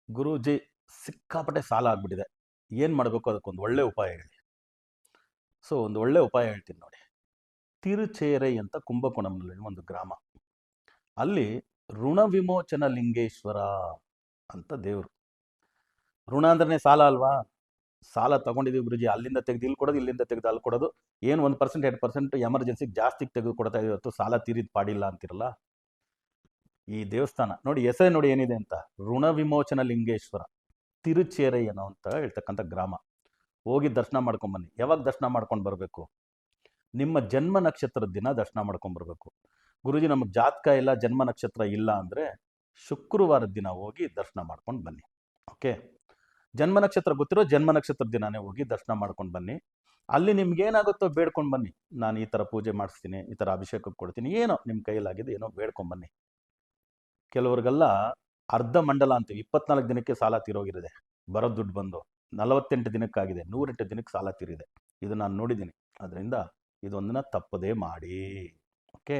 ಗುರೂಜಿ, ಸಿಕ್ಕಾಪಟ್ಟೆ ಸಾಲ ಆಗ್ಬಿಟ್ಟಿದೆ. ಏನು ಮಾಡಬೇಕು ಅದಕ್ಕೊಂದು ಒಳ್ಳೆ ಉಪಾಯ ಹೇಳಿ. ಸೊ ಒಂದು ಒಳ್ಳೆ ಉಪಾಯ ಹೇಳ್ತೀನಿ ನೋಡಿ. ತಿರುಚೇರೈ ಅಂತ ಕುಂಭಕೋಣಂನಲ್ಲಿ ಒಂದು ಗ್ರಾಮ. ಅಲ್ಲಿ ಋಣ ವಿಮೋಚನ ಲಿಂಗೇಶ್ವರ ಅಂತ ದೇವರು. ಋಣ ಅಂದ್ರೆ ಸಾಲ ಅಲ್ವಾ? ಸಾಲ ತಗೊಂಡಿದ್ದೀವಿ ಗುರುಜಿ, ಅಲ್ಲಿಂದ ತೆಗೆದು ಇಲ್ಲಿ ಕೊಡೋದು, ಇಲ್ಲಿಂದ ತೆಗೆದು ಅಲ್ಲಿ ಕೊಡೋದು, ಏನು 1% 2% ಎಮರ್ಜೆನ್ಸಿಗೆ ಜಾಸ್ತಿ ತೆಗೆದು ಕೊಡ್ತಾ ಇವತ್ತು ಸಾಲ ತೀರಿದ್ ಪಾಡಿಲ್ಲ ಅಂತಿರಲ್ಲ. ಈ ದೇವಸ್ಥಾನ ನೋಡಿ, ಹೆಸರೇ ನೋಡಿ ಏನಿದೆ ಅಂತ, ಋಣ ವಿಮೋಚನ ಲಿಂಗೇಶ್ವರ ತಿರುಚೇರೈ ಅನ್ನೋ ಅಂತ ಹೇಳ್ತಕ್ಕಂಥ ಗ್ರಾಮ. ಹೋಗಿ ದರ್ಶನ ಮಾಡ್ಕೊಂಬನ್ನಿ. ಯಾವಾಗ ದರ್ಶನ ಮಾಡ್ಕೊಂಡು ಬರಬೇಕು? ನಿಮ್ಮ ಜನ್ಮ ನಕ್ಷತ್ರದ ದಿನ ದರ್ಶನ ಮಾಡ್ಕೊಂಬರ್ಬೇಕು. ಗುರುಜಿ, ನಮಗೆ ಜಾತಕ ಇಲ್ಲ, ಜನ್ಮ ನಕ್ಷತ್ರ ಇಲ್ಲ ಅಂದರೆ ಶುಕ್ರವಾರದ ದಿನ ಹೋಗಿ ದರ್ಶನ ಮಾಡ್ಕೊಂಡು ಬನ್ನಿ. ಓಕೆ, ಜನ್ಮ ನಕ್ಷತ್ರ ಗೊತ್ತಿರೋ ಜನ್ಮ ನಕ್ಷತ್ರದ ದಿನಾನೇ ಹೋಗಿ ದರ್ಶನ ಮಾಡ್ಕೊಂಡು ಬನ್ನಿ. ಅಲ್ಲಿ ನಿಮ್ಗೇನಾಗುತ್ತೋ ಬೇಡ್ಕೊಂಡು ಬನ್ನಿ. ನಾನು ಈ ಥರ ಪೂಜೆ ಮಾಡಿಸ್ತೀನಿ, ಈ ಥರ ಅಭಿಷೇಕಕ್ಕೆ ಕೊಡ್ತೀನಿ, ಏನೋ ನಿಮ್ಮ ಕೈಯಲ್ಲಾಗಿದೆ ಏನೋ ಬೇಡ್ಕೊಂಬನ್ನಿ. ಕೆಲವ್ರಿಗೆಲ್ಲ ಅರ್ಧ ಮಂಡಲ ಅಂತೀವಿ, 24 ದಿನಕ್ಕೆ ಸಾಲ ತೀರೋಗಿರಿದೆ. ಬರೋ ದುಡ್ಡು ಬಂದು 48 ದಿನಕ್ಕಾಗಿದೆ, 108 ದಿನಕ್ಕೆ ಸಾಲ ತೀರಿದೆ. ಇದು ನಾನು ನೋಡಿದ್ದೀನಿ. ಅದರಿಂದ ಇದೊಂದನ್ನ ತಪ್ಪದೇ ಮಾಡಿ. ಓಕೆ.